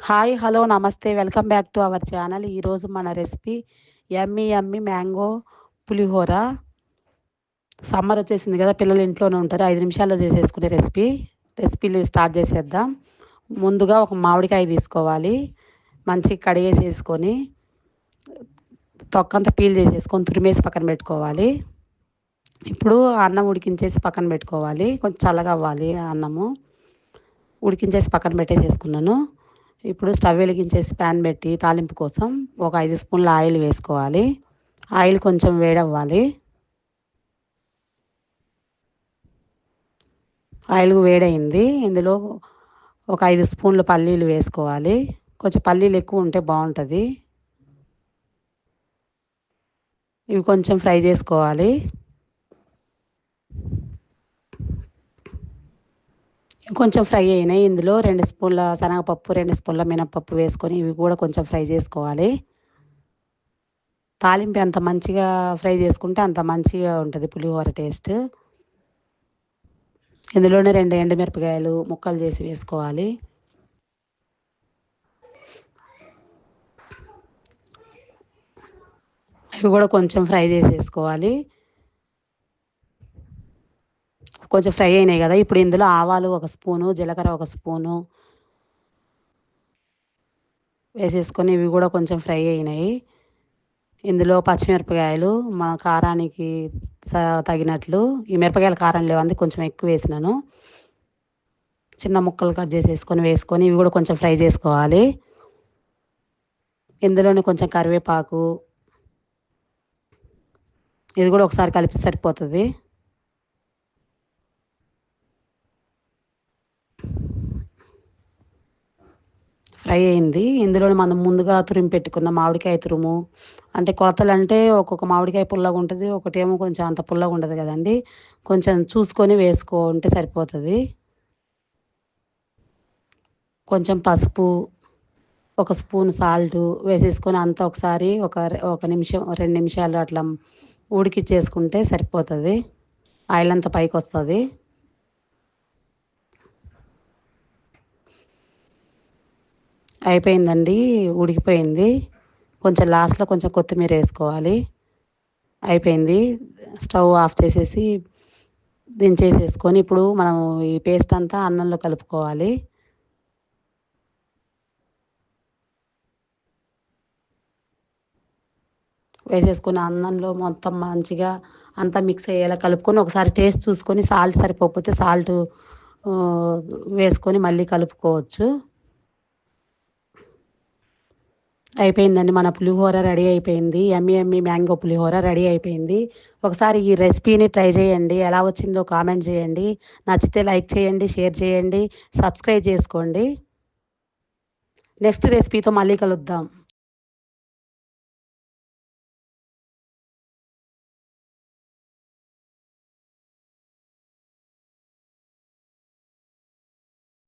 Hi hello నమస్తే welcome back to our channel. ఈరోజు మన రెసిపీ యమ్మీ యమ్మీ మ్యాంగో పులిహోర. సమ్మర్ వచ్చేసింది కదా, పిల్లలు ఇంట్లోనే ఉంటారు. 5 నిమిషాల్లో చేసేసుకునే రెసిపీలు స్టార్ట్ చేసేద్దాం. ముందుగా ఒక మామిడికాయ తీసుకోవాలి, మంచిగా కడిగేసేసుకొని తొక్కంతా పీల్ చేసేసుకొని తురిమేసి పక్కన పెట్టుకోవాలి. ఇప్పుడు అన్నం ఉడికించేసి పక్కన పెట్టుకోవాలి. కొంచెం చల్లగా అవ్వాలి అన్నము. ఉడికించేసి పక్కన పెట్టేసేసుకున్నాను. ఇప్పుడు స్టవ్ వెలిగించేసి ప్యాన్ పెట్టి తాలింపు కోసం ఒక 5 స్పూన్ల ఆయిల్ వేసుకోవాలి. ఆయిల్ కొంచెం వేడవ్వాలి. ఆయిల్ వేడైంది. ఇందులో ఒక 5 స్పూన్ల పల్లీలు వేసుకోవాలి. కొంచెం పల్లీలు ఎక్కువ ఉంటే బాగుంటుంది. ఇవి కొంచెం ఫ్రై చేసుకోవాలి. కొంచెం ఫ్రై అయినాయి. ఇందులో 2 స్పూన్ల శనగపప్పు, 2 స్పూన్ల మినపప్పు వేసుకొని ఇవి కూడా కొంచెం ఫ్రై చేసుకోవాలి. తాలింపు ఎంత మంచిగా ఫ్రై చేసుకుంటే అంత మంచిగా ఉంటుంది పులిహోర టేస్ట్. ఇందులోనే 2 ఎండుమిరపకాయలు ముక్కలు చేసి వేసుకోవాలి. ఇవి కూడా కొంచెం ఫ్రై చేసేసుకోవాలి. కొంచెం ఫ్రై అయినాయి కదా, ఇప్పుడు ఇందులో ఆవాలు 1 స్పూను, జీలకర్ర 1 స్పూను వేసేసుకొని ఇవి కూడా కొంచెం ఫ్రై అయినాయి. ఇందులో పచ్చిమిరపకాయలు మన కారానికి తగినట్లు, ఈ మిరపకాయల కారం లేవంది కొంచెం ఎక్కువ వేసినాను. చిన్న ముక్కలు కట్ చేసేసుకొని వేసుకొని ఇవి కూడా కొంచెం ఫ్రై చేసుకోవాలి. ఇందులోనే కొంచెం కరివేపాకు, ఇది కూడా ఒకసారి కలిపి సరిపోతుంది. ఫ్రై అయింది. ఇందులో మనం ముందుగా తురిమి పెట్టుకున్న మామిడికాయ తురుము, అంటే కొలతలు అంటే ఒక్కొక్క మామిడికాయ పుల్లగా ఉంటుంది, ఒకటేమో కొంచెం అంత పుల్లగా ఉండదు కదండి. కొంచెం చూసుకొని వేసుకుంటే సరిపోతుంది. కొంచెం పసుపు, 1 స్పూన్ సాల్ట్ వేసేసుకొని అంతా ఒకసారి ఒక నిమిషం 2 నిమిషాలు అట్లా ఉడికిచ్చేసుకుంటే సరిపోతుంది. ఆయిల్ అంతా పైకి వస్తుంది. అయిపోయిందండి, ఉడికిపోయింది. కొంచెం లాస్ట్లో కొంచెం కొత్తిమీర వేసుకోవాలి. అయిపోయింది. స్టవ్ ఆఫ్ చేసేసి దించేసేసుకొని ఇప్పుడు మనం ఈ పేస్ట్ అంతా అన్నంలో కలుపుకోవాలి. వేసేసుకొని అన్నంలో మొత్తం మంచిగా అంతా మిక్స్ అయ్యేలా కలుపుకొని ఒకసారి టేస్ట్ చూసుకొని సాల్ట్ సరిపోకపోతే సాల్ట్ వేసుకొని మళ్ళీ కలుపుకోవచ్చు. అయిపోయిందండి, మన పులిహోర రెడీ అయిపోయింది. యమ్మీ యమ్మీ మ్యాంగో పులిహోర రెడీ అయిపోయింది. ఒకసారి ఈ రెసిపీని ట్రై చేయండి, ఎలా వచ్చిందో కామెంట్ చేయండి. నచ్చితే లైక్ చేయండి, షేర్ చేయండి, సబ్స్క్రైబ్ చేసుకోండి. నెక్స్ట్ రెసిపీతో మళ్ళీ కలుద్దాం.